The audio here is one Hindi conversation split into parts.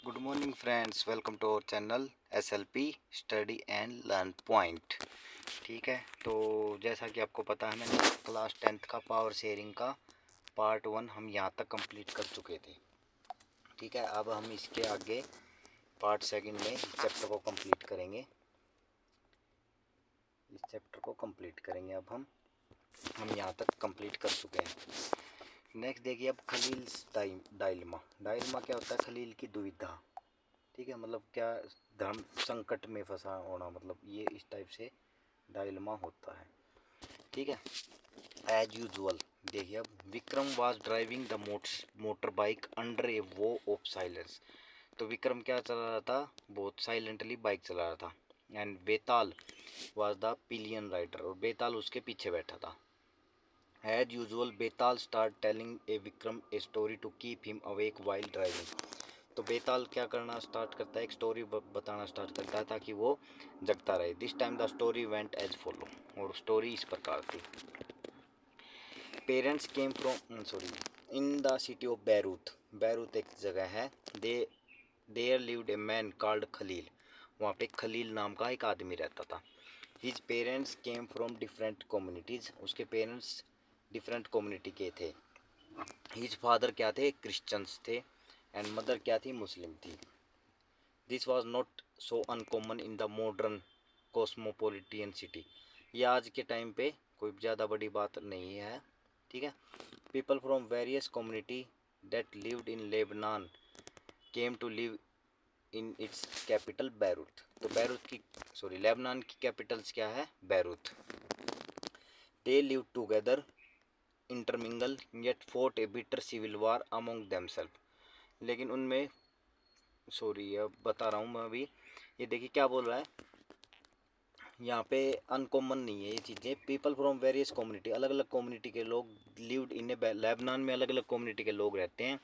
Good morning friends, welcome to our channel SLP study and learn point. ठीक है, तो जैसा कि आपको पता है मैंने क्लास 10th का पावर शेयरिंग का पार्ट 1 हम यहाँ तक कंप्लीट कर चुके थे। ठीक है, अब हम इसके आगे पार्ट सेकंड में इस चैप्टर को कंप्लीट करेंगे। अब हम यहाँ तक कंप्लीट कर चुके हैं। नेक्स्ट देखिए, अब खलील डायलेमा। डायलेमा क्या होता है? खलील की दुविधा। ठीक है, मतलब क्या, धर्म संकट में फंसा होना, मतलब ये इस टाइप से डायलेमा होता है। ठीक है, एज यूजुअल देखिए, अब Vikram was driving the motor bike under a vow of silence. तो विक्रम क्या चला रहा था? बहुत साइलेंटली बाइक चला रहा था। And Betaal was the pillion rider, और बेताल उसके पीछे बैठा था। As usual Betaal start telling a Vikram a story to keep him awake while driving. तो बेताल क्या करना स्टार्ट करता है? एक स्टोरी बताना स्टार्ट करता है ताकि वो जगता रहे। This time the story went as follow, और स्टोरी इस प्रकार थी। Parents came from in the city of Beirut. Beirut एक जगह है। There lived a man called Khalil. वहाँ पे खलील नाम का एक आदमी रहता था। His parents came from different communities. उसके पेरेंट्स डिफरेंट कम्युनिटी के थे। हिज फादर क्या थे? क्रिश्चियंस थे। एंड मदर क्या थी? मुस्लिम थी। This was not so uncommon in the modern cosmopolitan city. ये आज के टाइम पे कोई ज़्यादा बड़ी बात नहीं है। ठीक है, people from various community that lived in Lebanon came to live in its capital Beirut. तो बैरूत की लेबनान की कैपिटल्स क्या है? Beirut. They live together intermingle yet fought a bitter civil war among themself. लेकिन उनमें अब बता रहा हूँ मैं अभी। ये देखिए क्या बोल रहा है यहाँ पे, अनकॉमन नहीं है ये चीज़ें। पीपल फ्रॉम वेरियस कम्युनिटी, अलग अलग कम्युनिटी के लोग लिव्ड इन ए लेबनान में अलग अलग कम्युनिटी के लोग रहते हैं।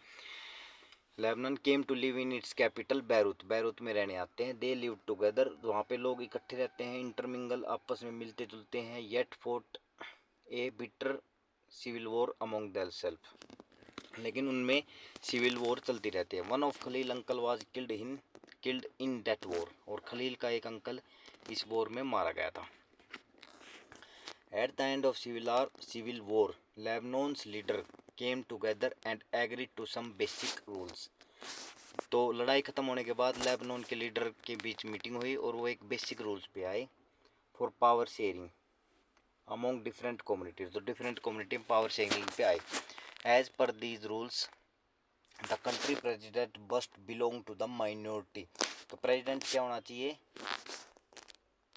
Lebanon came to live in its capital Beirut. Beirut में रहने आते हैं। दे लिव टुगेदर, वहाँ पे लोग इकट्ठे रहते हैं। इंटरमिंगल, आपस में मिलते जुलते हैं। Yet fought a bitter civil war among their self, लेकिन उनमें सिविल वॉर चलती रहती है। One of Khalil uncle was killed in that war, और खलील का एक अंकल इस वॉर में मारा गया था। At the end of civil war Lebanon's leader came together and agreed to some basic rules. तो लड़ाई खत्म होने के बाद लेबनान के लीडर के बीच मीटिंग हुई और वो एक बेसिक रूल्स पे आए for power sharing among different communities. तो डिफरेंट कम्युनिटी पावर शेयरिंग पे आए। As per these rules the country president must belong to the minority. तो प्रेजिडेंट क्या होना चाहिए?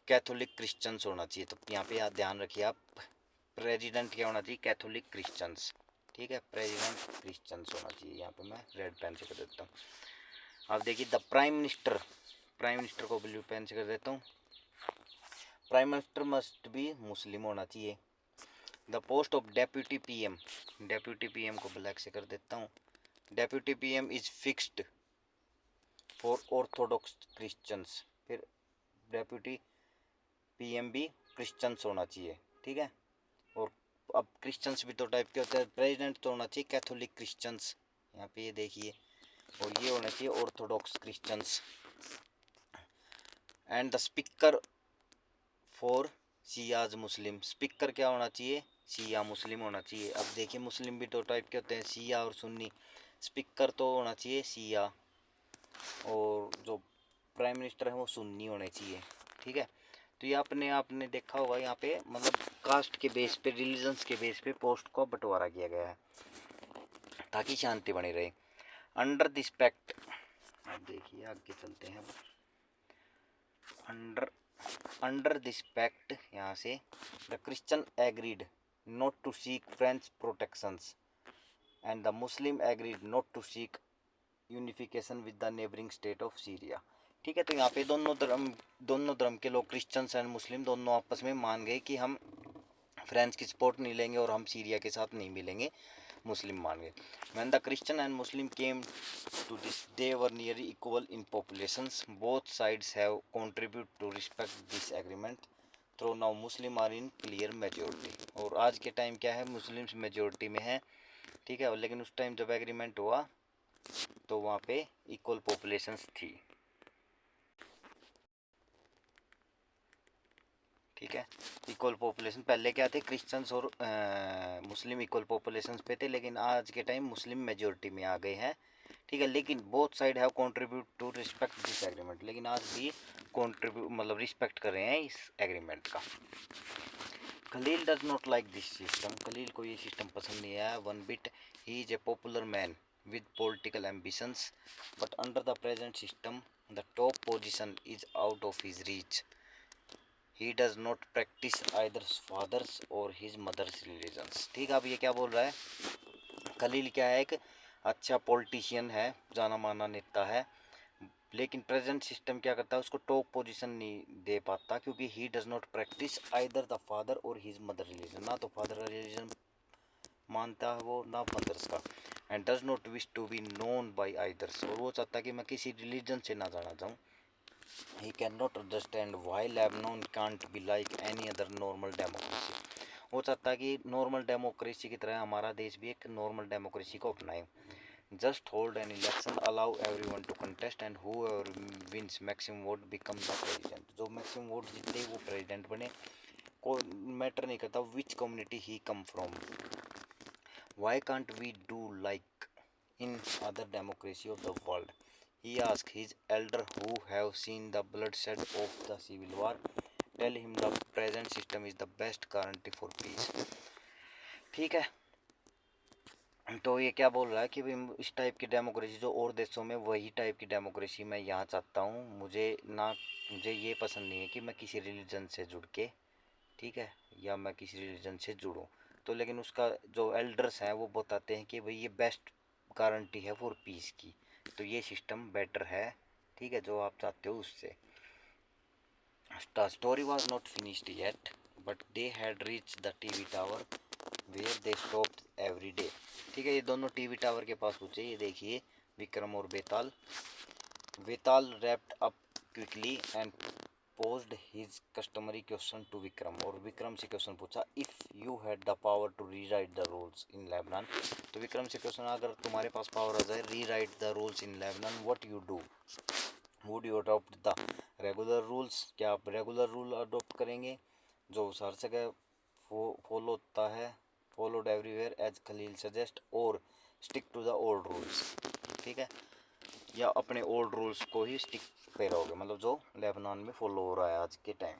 कैथोलिक क्रिश्चियंस होना चाहिए। तो यहाँ पे ध्यान रखिए आप, प्रेजिडेंट क्या होना चाहिए? Catholic Christians. ठीक है, प्रेजिडेंट क्रिश्चियंस होना चाहिए। यहाँ पे मैं रेड पेन से कर देता हूँ। अब देखिए, द प्राइम मिनिस्टर को ब्लू पेन से कर देता हूँ। प्राइम मिनिस्टर मस्ट बी मुस्लिम होना चाहिए। The post of deputy PM, deputy PM को ब्लैक से कर देता हूँ। Deputy PM is fixed for Orthodox Christians. फिर डेप्यूटी पीएम भी क्रिश्चियंस होना चाहिए। ठीक है, और अब क्रिश्चियंस भी तो टाइप के होते हैं। प्रेसिडेंट तो होना चाहिए कैथोलिक क्रिश्चियंस, यहाँ पे ये देखिए, और ये होना चाहिए Orthodox Christians. And the speaker for Shias Muslim. Speaker क्या होना चाहिए? शिया मुस्लिम होना चाहिए। अब देखिए, मुस्लिम भी तो टाइप के होते हैं, शिया और सुन्नी। स्पीकर तो होना चाहिए शिया, और जो प्राइम मिनिस्टर है वो सुन्नी होने चाहिए। ठीक है, तो ये आपने देखा होगा यहाँ पे, मतलब कास्ट के बेस पे, रिलीजन्स के बेस पे पोस्ट को बंटवारा किया गया है ताकि शांति बनी रहे। अंडर दिस पैक्ट, अब देखिए आगे चलते हैं। अंडर दिस पैक्ट, यहाँ से the Christian agreed not to seek French protections and the Muslim agreed not to seek unification with the neighbouring state of Syria. ठीक है, तो यहाँ पे दोनों धर्म के लोग, क्रिश्चियंस एंड मुस्लिम, दोनों आपस में मान गए कि हम फ्रेंच की सपोर्ट नहीं लेंगे और हम सीरिया के साथ नहीं मिलेंगे। मुस्लिम मान गए। When the Christian and Muslim came to this, they were nearly equal in populations. Both sides have contribute to respect this agreement through now Muslim are in clear majority. और आज के टाइम क्या है? मुस्लिम्स मेजोरिटी में है। ठीक है, लेकिन उस टाइम जब एग्रीमेंट हुआ तो वहाँ पे इक्वल पॉपुलेशंस थी। ठीक है, इक्वल पॉपुलेशन, पहले क्या थे, क्रिश्चियंस और मुस्लिम इक्वल पॉपुलेशंस पे थे, लेकिन आज के टाइम मुस्लिम मेजोरिटी में आ गए हैं। ठीक है, लेकिन both side have contribute to respect this agreement, लेकिन आज भी कंट्रीब्यूट मतलब रिस्पेक्ट कर रहे हैं इस एग्रीमेंट का। Khalil does not like this system, Khalil को ये सिस्टम पसंद नहीं आया one bit. He is a popular man with political ambitions, but under the present system the top position is out of his reach. He does not practice either father's or his mother's religions। ठीक है, अब ये क्या बोल रहा है, खलील क्या है, एक अच्छा पॉलिटिशियन है, जाना माना नेता है, लेकिन प्रेजेंट सिस्टम क्या करता है, उसको टॉप पोजीशन नहीं दे पाता, क्योंकि he does not practice either the father और हिज मदर रिलीजन, ना तो फादर का रिलीजन मानता है वो, ना मदर्स का। And does not wish to be known by others, और वो चाहता है कि मैं किसी रिलीजन से ना जाना चाहूँ। He cannot understand why Lebanon can't be like any other normal democracy। वो चाहता है कि नॉर्मल डेमोक्रेसी की तरह हमारा देश भी एक नॉर्मल डेमोक्रेसी को अपनाए। Just hold an election, allow everyone to contest, and whoever wins maximum vote become the president. जो मैक्सिमम वोट जीते वो प्रेसिडेंट बने, को मैटर नहीं करता which community he come from. Why can't we do like in other democracy of the world? He asked his elder who have seen the bloodshed of the civil war. Tell him the present system is the best guarantee for peace। ठीक है, तो ये क्या बोल रहा है कि भाई इस टाइप की डेमोक्रेसी जो और देशों में, वही टाइप की डेमोक्रेसी मैं यहाँ चाहता हूँ। मुझे ये पसंद नहीं है कि मैं किसी रिलीजन से जुड़ के, ठीक है, या मैं किसी रिलीजन से जुड़ूँ। तो लेकिन उसका जो एल्डर्स हैं वो बताते हैं कि भाई ये बेस्ट गारंटी है फॉर पीस की, तो ये सिस्टम बेटर है, ठीक है, जो आप चाहते हो उससे। The story was not finished yet, but they had reached the TV tower where they stopped every day। ठीक है, ये दोनों टीवी टावर के पास पहुंचे। ये देखिए विक्रम और बेताल। बेताल wrapped up quickly and posed his customary question to Vikram, और विक्रम से क्वेश्चन पूछा, if you had the power to rewrite the rules in Lebanon. तो विक्रम से क्वेश्चन, अगर तुम्हारे पास पावर आ जाए rewrite the rules in Lebanon, what you do, would you adopt the regular rules, क्या आप रेगुलर रूल अडॉप्ट करेंगे जो हर जगह फॉलो होता है, followed everywhere as Khalil suggest, और stick to the old rules. ठीक है, या अपने ओल्ड रूल्स को ही स्टिक पे रहोगे, मतलब जो लेबनान में फॉलो हो रहा है आज के टाइम,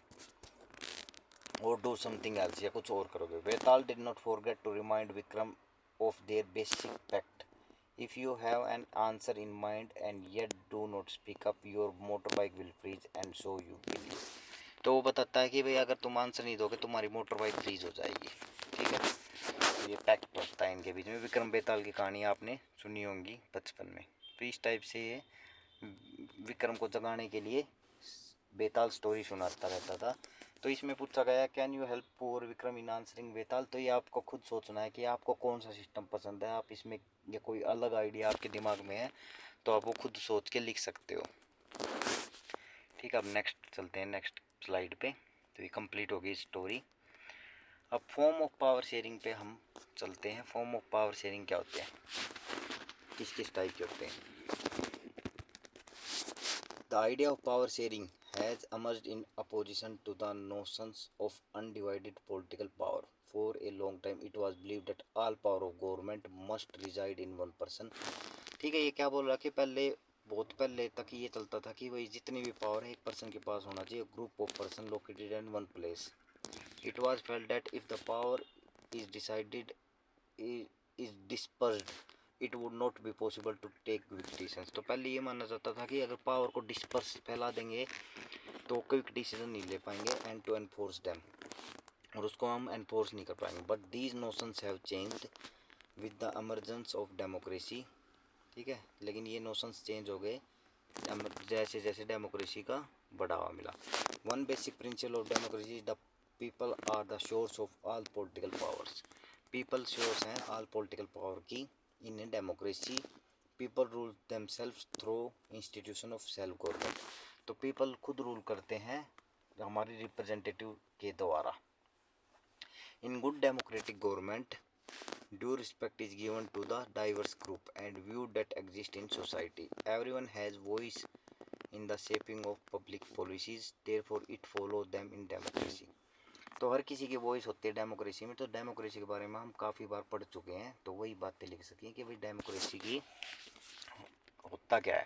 और डू समथिंग एल्स, या कुछ और करोगे। Betal did not forget to remind Vikram of their basic pact. If you have an answer in mind and yet do not speak up, your motor bike will freeze and so you will. तो वो बताता है कि भाई अगर तुम आंसर नहीं दोगे तुम्हारी मोटर बाइक फ्रीज हो जाएगी। ठीक है, तो ये पैक्ट होता है इनके बीच में। विक्रम बेताल की कहानी आपने सुनी होंगी बचपन में, तो इस टाइप से ये विक्रम को जगाने के लिए बेताल स्टोरी सुनाता रहता था। तो इसमें पूछा गया can you help poor Vikram in answering Betal. तो ये आपको खुद सोचना है कि आपको कौन सा सिस्टम पसंद है। आप इसमें या कोई अलग आइडिया आपके दिमाग में है तो आप वो खुद सोच के लिख सकते हो। ठीक है, अब नेक्स्ट चलते हैं, नेक्स्ट स्लाइड पे। तो ये कंप्लीट हो गई स्टोरी। अब फॉर्म ऑफ पावर शेयरिंग पे हम चलते हैं। फॉर्म ऑफ पावर शेयरिंग क्या होते हैं, किस किस टाइप के होते हैं। The idea of power sharing has emerged in opposition to the notions of undivided political power. For a long time, it was believed that all power of government must reside in one person। ठीक है, ये क्या बोल रहा है कि पहले, बहुत पहले तक ये चलता था कि भाई जितनी भी पावर है एक पर्सन के पास होना चाहिए, group of person located in one place. It was felt that if the power is decided is dispersed, it would not be possible to take quick decisions। तो पहले ये माना जाता था कि अगर पावर को डिस्पर्स फैला देंगे तो क्विक डिसीजन नहीं ले पाएंगे एंड टू एनफोर्स देम, और उसको हम एनफोर्स नहीं कर पाएंगे। But these notions have changed with the emergence of democracy. ठीक है, लेकिन ये नोशंस चेंज हो गए जैसे जैसे डेमोक्रेसी का बढ़ावा मिला। One basic principle of democracy is the people are the source of all political powers. People source हैं ऑल पॉलिटिकल पावर की। In a democracy people rule themselves through institution of self government. तो पीपल खुद रूल करते हैं हमारी रिप्रेजेंटेटिव के द्वारा। In good democratic government Due respect is given to the diverse group and view that exist in society. Everyone has voice in the shaping of public policies, therefore it follow them in democracy. तो हर किसी की वॉइस होती है डेमोक्रेसी में। तो डेमोक्रेसी के बारे में हम काफ़ी बार पढ़ चुके हैं, तो वही बातें लिख सकें कि भाई डेमोक्रेसी की होता क्या है।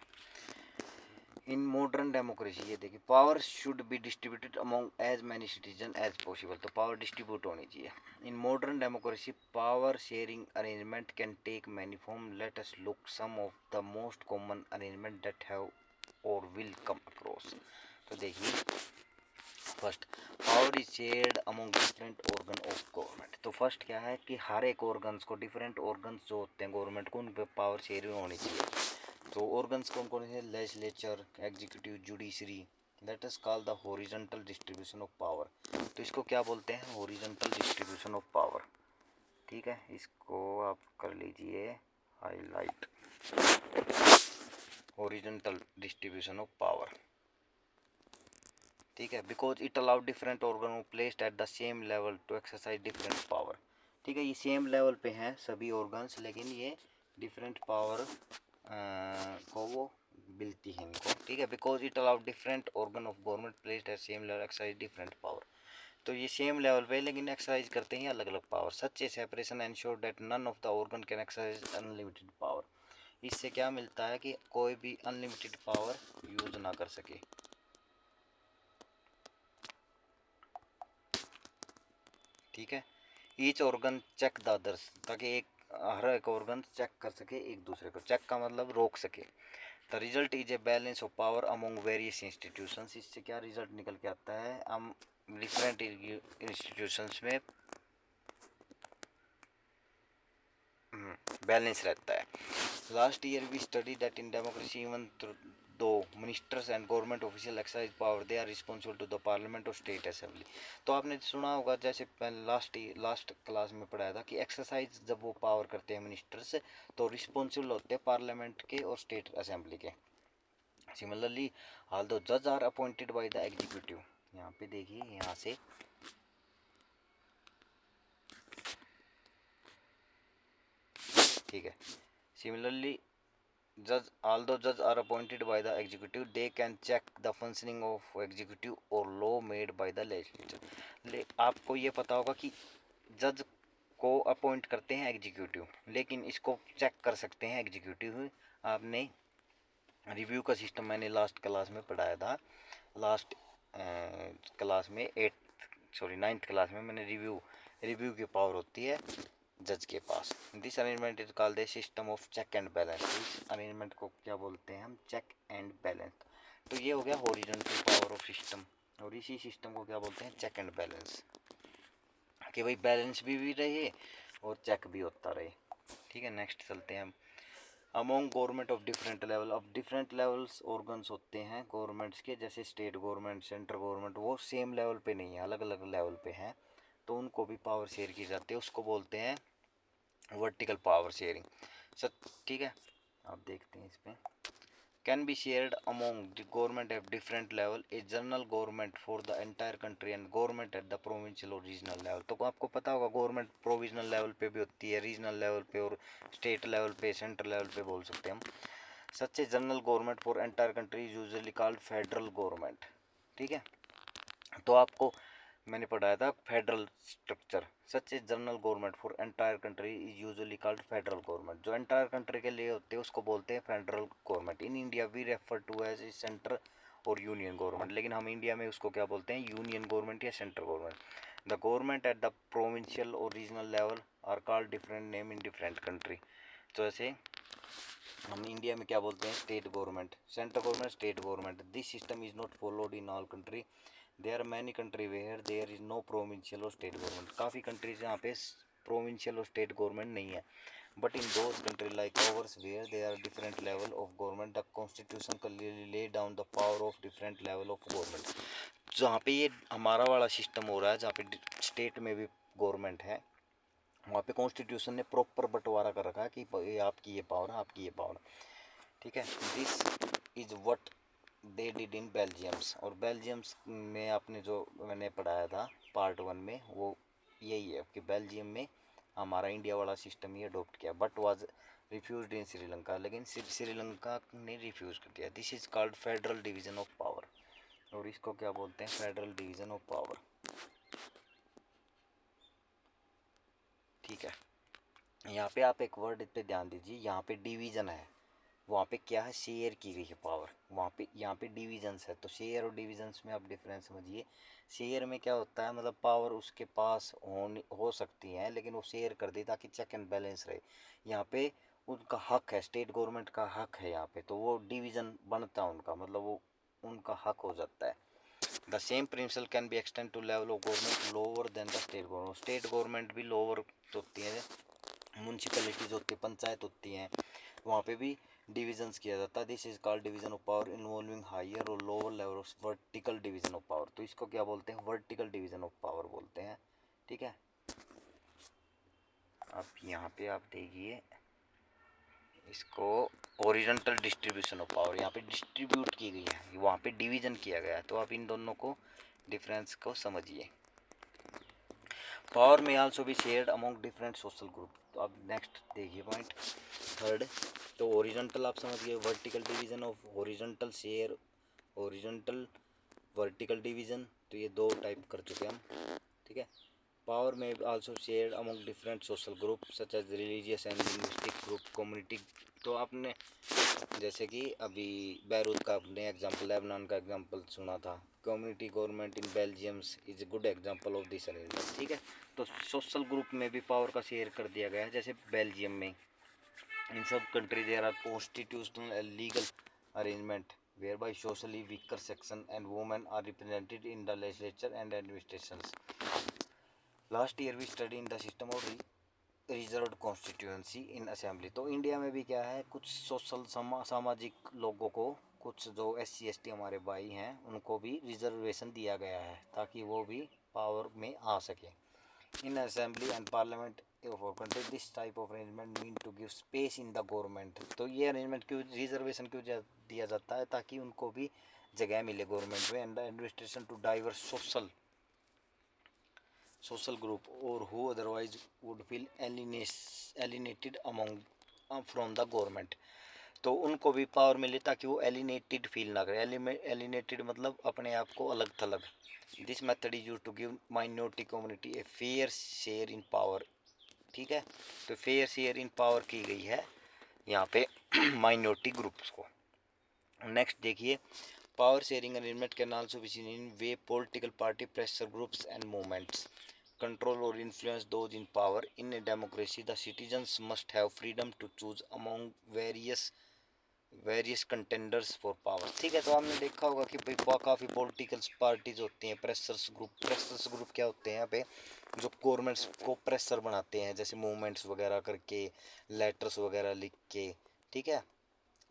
इन मॉडर्न डेमोक्रेसी ये देखिए, power should be distributed among as many citizen as possible. तो पावर डिस्ट्रीब्यूट होनी चाहिए। In modern democracy power sharing arrangement can take many form. Let us look some of the most common arrangement that have और विल कम अक्रॉस। तो देखिए, first, power is shared among different organ of government. तो फर्स्ट क्या है कि हर एक ऑर्गन्स को, डिफरेंट ऑर्गन्स जो होते हैं गवर्नमेंट को, उन पर पावर शेयरिंग होनी चाहिए। तो ऑर्गन्स कौन कौन है? Legislature, executive, judiciary. That is called the horizontal distribution of power. तो इसको क्या बोलते हैं? Horizontal distribution of power. ठीक है, इसको आप कर लीजिए highlight, horizontal distribution of power. ठीक है, because it allow different organ placed at the same level to exercise different power. ठीक है, ये सेम लेवल पे हैं सभी ऑर्गन्स, लेकिन ये डिफरेंट पावर को वो मिलती है इनको। ठीक है, because it allow different organ of government placed at same level exercise different power. तो ये सेम लेवल पे लेकिन एक्सरसाइज करते हैं अलग अलग power. Such a separation ensure that none of the organ can exercise unlimited power. इससे क्या मिलता है कि कोई भी अनलिमिटेड पावर यूज ना कर सके। ठीक है, each organ check the others, ताकि हर एक ऑर्गन चेक कर सके एक दूसरे को। चेक का मतलब रोक सके। The result is a balance of power among various institutions. इससे क्या रिजल्ट निकल के आता है? हम डिफरेंट इंस्टीट्यूशंस में बैलेंस रहता है। Last year we study that in democracy even though ministers and government official exercise power, they are responsible to the parliament और स्टेट असेंबली। तो आपने सुना होगा, जैसे लास्ट क्लास में पढ़ाया था कि एक्सरसाइज जब वो पावर करते हैं मिनिस्टर्स, तो रिस्पॉन्सिबल होते हैं पार्लियामेंट के और स्टेट असेंबली के। सिमिलरली ऑल्दो जज are appointed by the executive. यहाँ पे देखिए, यहाँ से ठीक है, similarly judge although judge are appointed by the executive, they can check the functioning of executive or law made by the legislature। आपको ये पता होगा कि जज को अपॉइंट करते हैं एग्जीक्यूटिव, लेकिन इसको चेक कर सकते हैं एग्जीक्यूटिव। आपने रिव्यू का सिस्टम मैंने लास्ट क्लास में पढ़ाया था। लास्ट क्लास में 9th क्लास में मैंने रिव्यू की पावर होती है जज के पास। This arrangement is called the system of check and balance. इस अरेंजमेंट को क्या बोलते हैं हम? Check and balance. तो ये हो गया हॉरिजॉन्टल पावर ऑफ सिस्टम, और इसी सिस्टम को क्या बोलते हैं? Check and balance. कि भाई बैलेंस भी रहे और चेक भी होता रहे। ठीक है, नेक्स्ट चलते हैं हम। Among government of different level. अब डिफरेंट लेवल्स ऑर्गन्स होते हैं गवर्नमेंट्स के, जैसे स्टेट गवर्नमेंट, सेंट्रल गवर्नमेंट, वो सेम लेवल पे नहीं है, अलग अलग लेवल पे हैं, तो उनको भी पावर शेयर की जाती है। उसको बोलते हैं वर्टिकल पावर शेयरिंग। सर ठीक है, आप देखते हैं इसमें। Can be shared among the government at different level, A general government for the entire country and government at the provincial और रीजनल लेवल। तो आपको पता होगा गवर्नमेंट प्रोविजनल लेवल पे भी होती है, रीजनल लेवल पे और स्टेट लेवल पे, सेंट्रल लेवल पे बोल सकते हैं हम। Such a general government for entire country is usually called federal government. ठीक है, तो आपको मैंने पढ़ाया था federal structure. Such a general government for entire country is usually called federal government. जो एंटायर कंट्री के लिए होते हैं उसको बोलते हैं federal government. In India we refer to as a centre और यूनियन गवर्नमेंट, लेकिन हम इंडिया में उसको क्या बोलते हैं? यूनियन गवर्नमेंट या central government. The government at the provincial और regional level are called different name in different country. तो ऐसे हम इंडिया में क्या बोलते हैं? State government, central government, state government. This system is not followed in all country. There are many country where there is no provincial और स्टेट गवर्नमेंट। काफ़ी कंट्रीज यहाँ पे प्रोविंशियल और स्टेट गवर्नमेंट नहीं है। But in those country like ours where there are different level of government, the constitution clearly lay down the power of different level of government. जहाँ पे ये हमारा वाला सिस्टम हो रहा है, जहाँ पे स्टेट में भी गवर्नमेंट है, वहाँ पे कॉन्स्टिट्यूशन ने प्रॉपर बंटवारा कर रखा है कि ये आपकी ये पावर है, आपकी ये पावर। ठीक है, this is what they did in Belgiums. और बेल्जियम्स में आपने जो मैंने पढ़ाया था पार्ट 1 में, वो यही है कि बेल्जियम में हमारा इंडिया वाला सिस्टम ही अडोप्ट किया, बट वाज रिफ्यूज्ड इन श्रीलंका, लेकिन श्रीलंका ने रिफ्यूज कर दिया। This is called federal division of power, और इसको क्या बोलते हैं, फेडरल डिवीजन ऑफ पावर। ठीक है, यहाँ पे आप एक वर्ड पे ध्यान दीजिए, यहाँ पे डिवीजन है, वहाँ पे क्या है, शेयर की गई है पावर, वहाँ पे यहाँ पे डिविजन्स है। तो शेयर और डिविजन्स में आप डिफरेंस समझिए। शेयर में क्या होता है, मतलब पावर उसके पास हो सकती है, लेकिन वो शेयर कर दी ताकि चेक एंड बैलेंस रहे। यहाँ पे उनका हक है, स्टेट गवर्नमेंट का हक है यहाँ पे, तो वो डिवीजन बनता है उनका, मतलब वो उनका हक हो जाता है। The same principle can be extend to level of government lower than the state government. State government भी लोअर होती है, म्यूनसिपैलिटीज होती है, पंचायत होती हैं, वहाँ पे भी डिविजन्स किया जाता है। This is called division of power involving higher और lower level of vertical division of power. तो इसको क्या बोलते हैं, वर्टिकल डिवीजन ऑफ पावर बोलते हैं। ठीक है, अब यहाँ पे आप देखिए इसको ओरिजेंटल डिस्ट्रीब्यूशन ऑफ पावर, यहाँ पे डिस्ट्रीब्यूट की गई है, वहाँ पे डिवीजन किया गया है। तो आप इन दोनों को डिफरेंस को समझिए। पावर में आल्सो भी shared among different social group. तो अब नेक्स्ट देखिए पॉइंट थर्ड। तो ओरिजेंटल आप समझ गए, vertical division of horizontal share, horizontal vertical division, तो ये दो टाइप कर चुके हम। ठीक है, पावर में also shared among different social group such as religious and linguistic group, community. तो आपने जैसे कि अभी बैरूत का आपने एग्जांपल, लेबनान का एग्जांपल सुना था, community government in Belgiums is good example of this arrangement. ठीक है, तो सोशल ग्रुप में भी पावर का शेयर कर दिया गया है। जैसे बेल्जियम में, इन सब country there are constitutional and legal arrangement whereby socially weaker section and women are represented in the legislature and administrations. Last year we studied in the system of reserved constituency in assembly. तो इंडिया में भी क्या है, कुछ सोशल सामाजिक लोगों को, कुछ जो SC ST हमारे भाई हैं, उनको भी रिजर्वेशन दिया गया है ताकि वो भी पावर में आ सके। In assembly and parliament for country this type of arrangement mean to give space in the government. तो ये अरेंजमेंट क्यों, रिजर्वेशन क्यों दिया जाता है, ताकि उनको भी जगह मिले गवर्नमेंट में, and administration to diverse social group or who otherwise would feel alienated among from the government। तो उनको भी पावर मिले ताकि वो एलिनेटेड फील ना करे। एलिनेटेड मतलब अपने आप को अलग थलग। This method is use to give minority community a fair share in power. ठीक है, तो फेयर शेयर इन पावर की गई है यहाँ पे माइनॉरिटी ग्रुप्स को। नेक्स्ट देखिए, power sharing arrangement can also be seen in way political party pressure groups and movements control or influence those in power. In a democracy, the citizens must have freedom to choose among various contenders for power। ठीक है, तो आपने देखा होगा कि भाई काफ़ी पॉलिटिकल पार्टीज होती हैं, प्रेशर्स ग्रुप क्या होते हैं यहाँ पे, जो गवर्नमेंट्स को प्रेशर बनाते हैं, जैसे मूवमेंट्स वगैरह करके, लेटर्स वगैरह लिख के। ठीक है,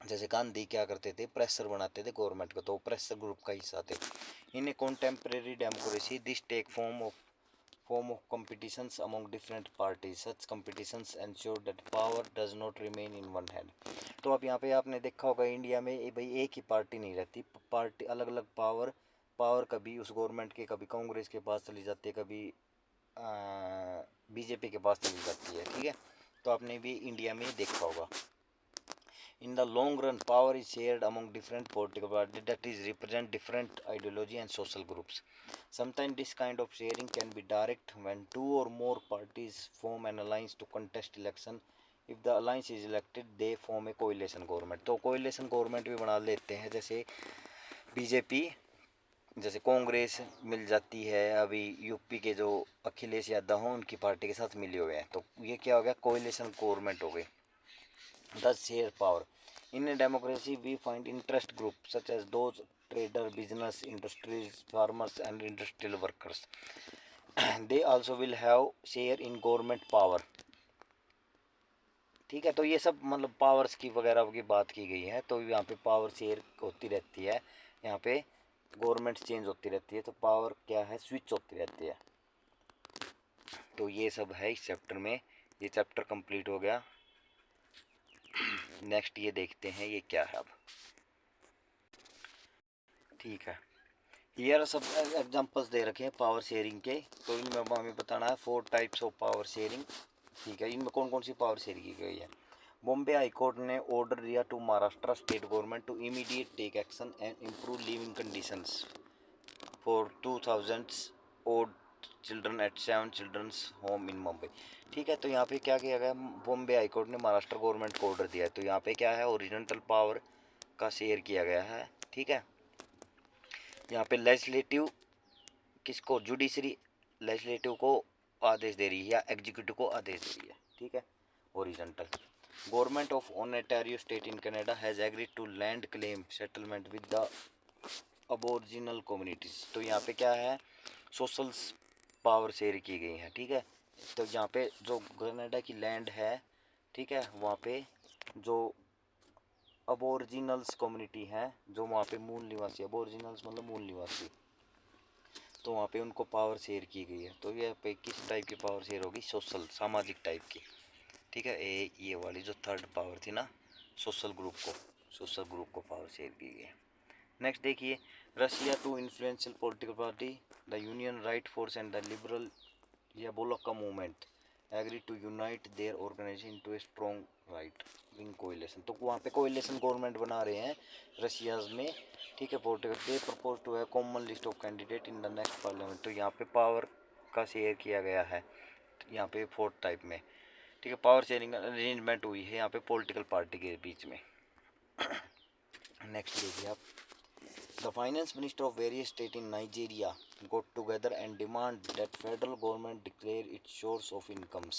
जैसे गांधी क्या करते थे, प्रेशर बनाते थे गवर्नमेंट को, तो प्रेशर ग्रुप का हिस्सा थे। In a contemporary democracy this take form of competitions among different parties. Such competitions ensure that power does not remain in one hand। तो अब यहाँ पे आपने देखा होगा इंडिया में भाई एक ही पार्टी नहीं रहती, पार्टी अलग अलग पावर कभी उस गवर्नमेंट के, कभी कांग्रेस के पास चली जाती है, कभी BJP के पास चली जाती है। ठीक है, तो आपने भी इंडिया में देखा होगा। In the long run, power is shared among different political parties that is represent different ideology and social groups. Sometimes this kind of sharing can be direct when two or more parties form an alliance to contest election. If the alliance is elected, they form a coalition government। तो coalition government भी बना लेते हैं, जैसे BJP, जैसे कांग्रेस मिल जाती है, अभी यूपी के जो अखिलेश यादव हों उनकी पार्टी के साथ मिले हुए हैं, तो ये क्या हो गया, कोalition गवर्नमेंट हो गई। Thus share power. In a democracy, we find interest groups such as those trader, business, industries, farmers, and industrial workers. They also will have share in government power। ठीक है, तो ये सब मतलब पावर्स की वगैरह की बात की गई है। तो यहाँ पे पावर शेयर होती रहती है, यहाँ पे गवर्नमेंट चेंज होती रहती है, तो पावर क्या है, स्विच होती रहती है। तो ये सब है इस चैप्टर में। ये चैप्टर कंप्लीट हो गया। नेक्स्ट ये देखते हैं ये क्या है अब। ठीक है, ये सब एग्जांपल्स दे रखे हैं पावर शेयरिंग के। तो इनमें हमें बताना है 4 टाइप्स ऑफ पावर शेयरिंग। ठीक है, इनमें कौन कौन सी पावर शेयर की गई है। बॉम्बे हाई कोर्ट ने ऑर्डर दिया to Maharashtra state government to immediate take action and improve living conditions for 2000 old children at 7 children's home in Mumbai. ठीक है, तो यहाँ पे क्या किया गया, बॉम्बे हाई कोर्ट ने महाराष्ट्र गवर्नमेंट को ऑर्डर दिया है। तो यहाँ पे क्या है, ओरिजेंटल पावर का शेयर किया गया है। ठीक है, यहाँ पे लेजिस्लेटिव किसको, जुडिशरी लेजिस्लेटिव को आदेश दे रही है या एग्जीक्यूटिव को आदेश दे रही है। ठीक है, oriental government of Ontario state in Canada has agreed to land claim settlement with the aboriginal communities. तो यहाँ पे क्या है, सोशल पावर शेयर की गई है। ठीक है, तो यहाँ पे जो कनाडा की लैंड है, ठीक है, वहाँ पे जो अबोरिजिनल्स कम्युनिटी है, जो वहाँ पे मूल निवासी, अबोरिजिनल्स मतलब मूल निवासी, तो वहाँ पे उनको पावर शेयर की गई है। तो ये पे किस टाइप की पावर शेयर होगी, सोशल सामाजिक टाइप की। ठीक है, ये वाली जो थर्ड पावर थी ना, सोशल ग्रुप को पावर शेयर की गई है। नेक्स्ट देखिए, Russia two influential political party the union right force and the liberal Yabloko movement agree to unite their organisation to a strong right wing coalition. तो वहाँ पे कोएलिशन गवर्नमेंट बना रहे हैं रशिया में। ठीक है, पॉलिटिकल दे प्रपोज टू है common list of candidate in the next parliament. तो यहाँ पे पावर का शेयर किया गया है यहाँ पे फोर्थ टाइप में। ठीक है, पावर शेयरिंग अरेंजमेंट हुई है यहाँ पे पॉलिटिकल पार्टी के बीच में। नेक्स्ट देखिए आप, the finance minister of various states in Nigeria got together and demand that federal government declare its source of incomes.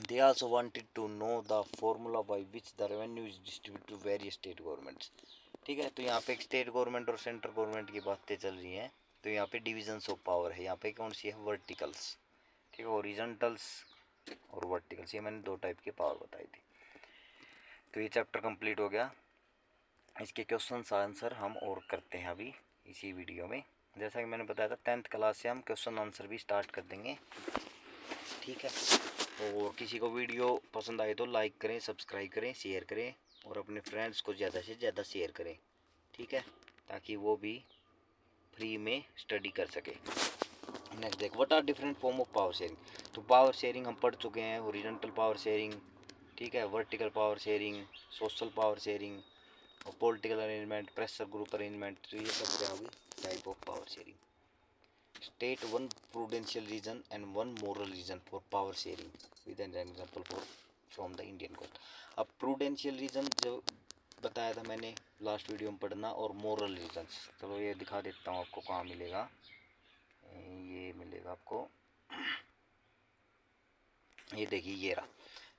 They also wanted to know the formula by which the revenue is distributed to various state governments. ठीक है, तो यहाँ पे एक स्टेट गवर्नमेंट और सेंट्रल गवर्नमेंट की बातें चल रही हैं। तो यहाँ पे डिविजन्स ऑफ पावर है, यहाँ पे कौन सी है, वर्टिकल्स। ठीक है, ओरिजेंटल्स और वर्टिकल्स, ये मैंने दो टाइप की पावर बताई थी। तो ये चैप्टर कंप्लीट हो गया। इसके क्वेश्चन आंसर हम और करते हैं अभी इसी वीडियो में। जैसा कि मैंने बताया था 10th क्लास से हम क्वेश्चन आंसर भी स्टार्ट कर देंगे। ठीक है, और किसी को वीडियो पसंद आए तो लाइक करें, सब्सक्राइब करें, शेयर करें और अपने फ्रेंड्स को ज़्यादा से ज़्यादा शेयर करें। ठीक है, ताकि वो भी फ्री में स्टडी कर सके। नेक्स्ट देख, what are different form of power sharing. तो पावर शेयरिंग हम पढ़ चुके हैं, हॉरिजॉन्टल पावर शेयरिंग, ठीक है, vertical power sharing, social power sharing और political arrangement, pressure group arrangement. तो ये सब क्या होगी, type of power sharing. State one prudential reason and one moral reason for power sharing with an example for from the Indian court. अब प्रूडेंशियल रीजन जो बताया था मैंने लास्ट वीडियो में पढ़ना, और मोरल रीजन्स, चलो ये दिखा देता हूँ आपको कहाँ मिलेगा। ये मिलेगा आपको, ये देखिए ये रहा।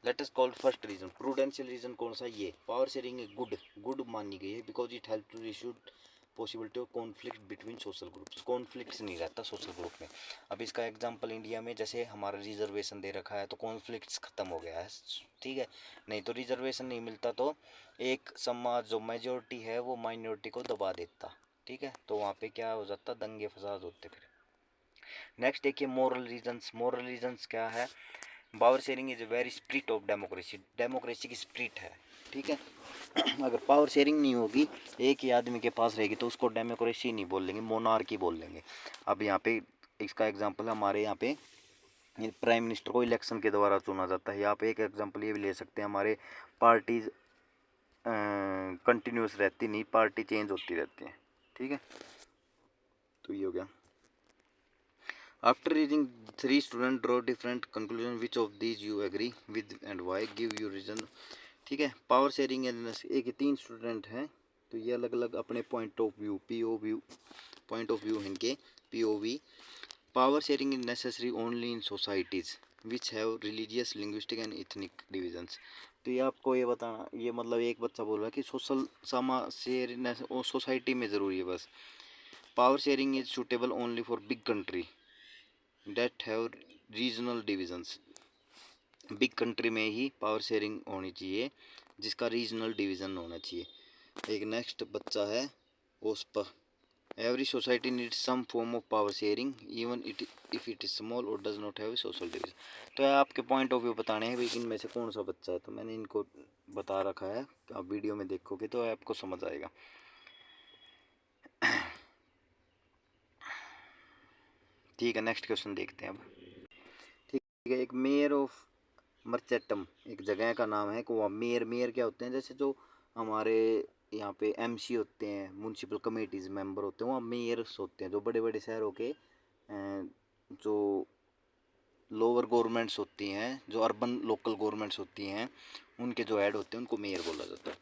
Let us call first reason, prudential reason कौन सा, ये पावर शेयरिंग है गुड मानी गई है because it help to reduce possibility of conflict between social groups. Conflicts नहीं रहता सोशल ग्रुप में। अब इसका एग्जांपल इंडिया में जैसे हमारा रिजर्वेशन दे रखा है तो कॉन्फ्लिक्ट्स खत्म हो गया है। ठीक है, नहीं तो रिजर्वेशन नहीं मिलता तो एक समाज जो मेजोरिटी है वो माइनॉरिटी को दबा देता। ठीक है, तो वहाँ पे क्या हो जाता, दंगे फसाद होते फिर। नेक्स्ट देखिए, मोरल रीजन्स। मोरल रीजन्स क्या है, power sharing is a very spirit of democracy. Democracy की स्पिरिट है। ठीक है, अगर पावर शेयरिंग नहीं होगी, एक ही आदमी के पास रहेगी तो उसको डेमोक्रेसी नहीं बोल लेंगे, मोनार्की बोल लेंगे। अब यहाँ पे इसका एग्जांपल हमारे यहाँ पे प्राइम मिनिस्टर को इलेक्शन के द्वारा चुना जाता है। यहाँ पे एक एग्जांपल ये भी ले सकते हैं, हमारे पार्टीज कंटिन्यूस रहती नहीं, पार्टी चेंज होती रहती है। ठीक है, तो ये हो गया। After reading, three students draw different conclusion. Which of these you agree with and why? Give your reason. ठीक है, पावर शेयरिंग एक 3 स्टूडेंट हैं, तो ये अलग अलग अपने point of view point of view इनके POV। Power sharing is necessary only in societies which have religious linguistic and ethnic divisions. तो ये आपको ये बताना, ये मतलब एक बच्चा बोल रहा है कि सोशल सामा शेयर सोसाइटी में ज़रूरी है बस। Power sharing is suitable only for big country that have regional divisions. Big country में ही पावर शेयरिंग होनी चाहिए जिसका रीजनल डिवीज़न होना चाहिए। एक नेक्स्ट बच्चा है ओस्पा, every society needs some form of power sharing even if it is small और does not have a social division. तो आपके पॉइंट ऑफ व्यू बताने हैं भाई इनमें से कौन सा बच्चा है, तो मैंने इनको बता रखा है, आप वीडियो में देखोगे तो आपको समझ आएगा। ठीक है, नेक्स्ट क्वेश्चन देखते हैं अब। है। एक मेयर ऑफ मर्चेटम एक जगह का नाम है। को मेयर मेयर क्या होते हैं, जैसे जो हमारे यहाँ पे एमसी होते हैं, म्यूनसिपल कमेटीज मेंबर होते हैं, वहाँ मेयर्स होते हैं। जो बड़े बड़े शहरों के जो लोअर गवर्नमेंट्स होती हैं, जो अर्बन लोकल गवर्नमेंट्स होती हैं, उनके जो हेड होते हैं उनको मेयर बोला जाता है।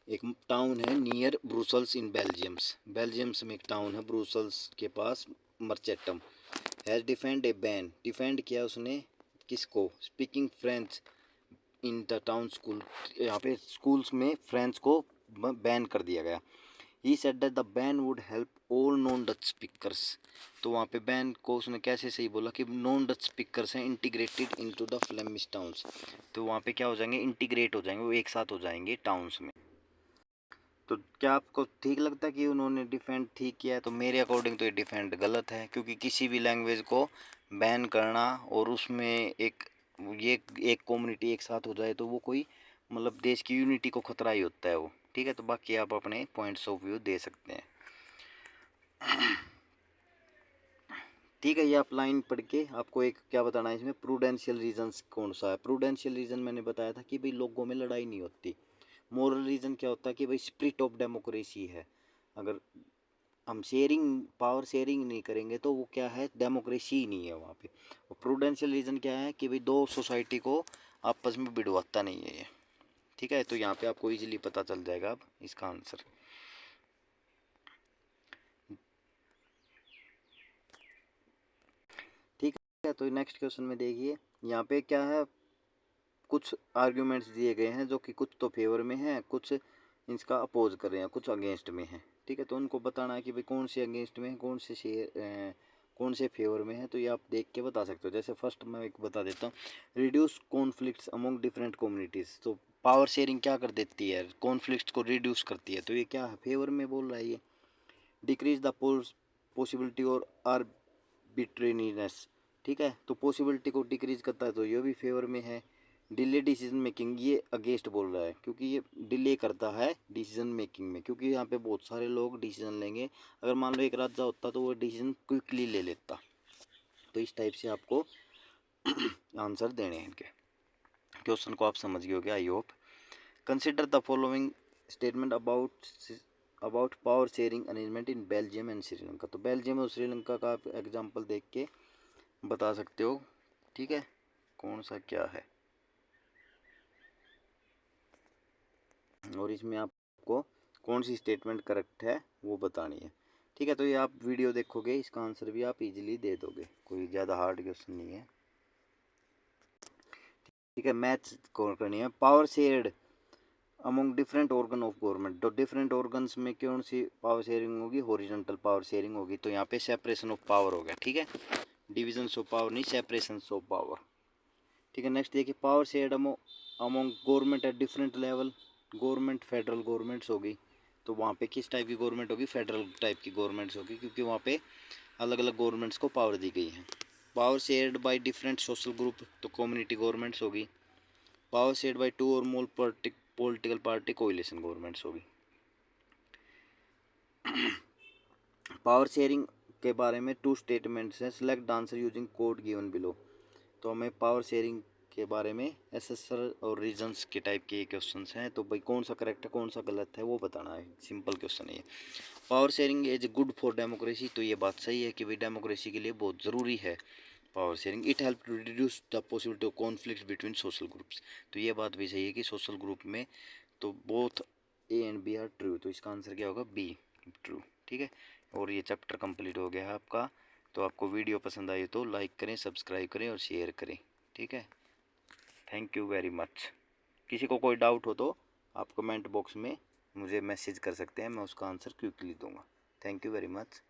एक टाउन है near Brussels in Belgiums, Belgiums में एक टाउन है ब्रुसल्स के पास, Merchtem has defend a ban, defend किया उसने किसको, speaking French in the town school, यहाँ पे स्कूल्स में फ्रेंच को बैन कर दिया गया। He said that the ban would help all non Dutch speakers, तो वहाँ पे बैन को उसने कैसे सही बोला कि नॉन डच स्पीकर्स हैं integrated into the Flemish towns, तो वहाँ पे क्या हो जाएंगे, इंटीग्रेट हो जाएंगे, वो एक साथ हो जाएंगे टाउन्स में। तो क्या आपको ठीक लगता है कि उन्होंने डिफेंड ठीक किया है? तो मेरे अकॉर्डिंग तो ये डिफेंड गलत है, क्योंकि किसी भी लैंग्वेज को बैन करना और उसमें ये एक कम्युनिटी एक साथ हो जाए तो वो कोई मतलब देश की यूनिटी को खतरा ही होता है वो। ठीक है, तो बाकी आप अपने पॉइंट्स ऑफ व्यू दे सकते हैं। ठीक है, ये आप लाइन पढ़ के आपको एक क्या बताना है इसमें, प्रूडेंशियल रीजंस कौन सा है। प्रूडेंशियल रीजन मैंने बताया था कि भाई लोगों में लड़ाई नहीं होती। मोरल रीजन क्या होता है कि भाई स्पिरिट ऑफ डेमोक्रेसी है। अगर हम शेयरिंग पावर शेयरिंग नहीं करेंगे तो वो क्या है, डेमोक्रेसी ही नहीं है वहाँ पे। और प्रूडेंशियल रीजन क्या है कि भाई दो सोसाइटी को आपस में भिड़वाता नहीं है ये। ठीक है, तो यहाँ पे आपको इजीली पता चल जाएगा अब इसका आंसर। ठीक है, तो नेक्स्ट क्वेश्चन में देखिए, यहाँ पे क्या है, कुछ आर्ग्यूमेंट्स दिए गए हैं जो कि कुछ तो फेवर में है, कुछ इसका अपोज कर रहे हैं, कुछ अगेंस्ट में है। ठीक है, तो उनको बताना है कि भाई कौन से अगेंस्ट में है, कौन से कौन से फेवर में है, तो ये आप देख के बता सकते हो। जैसे फर्स्ट मैं एक बता देता हूँ, reduce conflicts among different communities, तो पावर शेयरिंग क्या कर देती है, कॉन्फ्लिक्ट्स को रिड्यूस करती है, तो ये क्या है, फेवर में बोल रहा है ये। डिक्रीज द पॉसिबिलिटी और आर्बिट्रेरीनेस, ठीक है, तो पॉसिबिलिटी को डिक्रीज करता है, तो ये भी फेवर में है। डिले डिसीजन मेकिंग, ये अगेंस्ट बोल रहा है, क्योंकि ये डिले करता है डिसीजन मेकिंग में, क्योंकि यहाँ पे बहुत सारे लोग डिसीजन लेंगे। अगर मान लो एक राजा होता तो वो डिसीजन क्विकली ले लेता। तो इस टाइप से आपको आंसर देने हैं इनके। क्वेश्चन को आप समझ गए होगे I hope. Consider the following statement about power sharing arrangement in Belgium and Sri Lanka, तो बेल्जियम और श्रीलंका का आप एग्जाम्पल देख के बता सकते हो। ठीक है, कौन सा क्या है, और इसमें आपको कौन सी स्टेटमेंट करेक्ट है वो बतानी है। ठीक है, तो ये आप वीडियो देखोगे, इसका आंसर भी आप इजीली दे दोगे, कोई ज़्यादा हार्ड क्वेश्चन नहीं है। ठीक है, मैथ्स कौन करनी है, power shared among different organ of government, तो डिफरेंट ऑर्गन्स में कौन सी पावर शेयरिंग होगी, हॉरिजॉन्टल पावर शेयरिंग होगी, तो यहाँ पे सेपरेशन ऑफ पावर हो गया। ठीक है, डिविजन ऑफ पावर नहीं, सेपरेशन ऑफ पावर। ठीक है, नेक्स्ट देखिए, power shared among government at different level, government federal governments होगी, तो वहाँ पे किस टाइप की गवर्नमेंट होगी, फेडरल टाइप की गवर्नमेंट्स होगी, क्योंकि वहाँ पे अलग अलग गवर्नमेंट्स को पावर दी गई है। Power shared by different social group, तो कम्युनिटी गवर्नमेंट्स होगी। पावर शेयर्ड बाय टू और more political party coalition governments होगी। पावर शेयरिंग के बारे में टू स्टेटमेंट्स हैं, select the answer using code given below, तो हमें पावर शेयरिंग के बारे में एसेसर और रीजंस के टाइप के क्वेश्चंस हैं, तो भाई कौन सा करेक्ट है कौन सा गलत है वो बताना है, सिंपल क्वेश्चन है ये। Power sharing is good for democracy, तो ये बात सही है कि भाई डेमोक्रेसी के लिए बहुत ज़रूरी है power sharing. It help to reduce the possibility of conflict between social groups, तो ये बात भी सही है कि सोशल ग्रुप में तो both A and B are true, तो इसका आंसर क्या होगा, बी ट्रू। ठीक है, और ये चैप्टर कंप्लीट हो गया है आपका। तो आपको वीडियो पसंद आई तो लाइक करें, सब्सक्राइब करें और शेयर करें। ठीक है, थैंक यू वेरी मच। किसी को कोई डाउट हो तो आप कमेंट बॉक्स में मुझे मैसेज कर सकते हैं, मैं उसका आंसर क्विकली दूंगा। Thank you very much.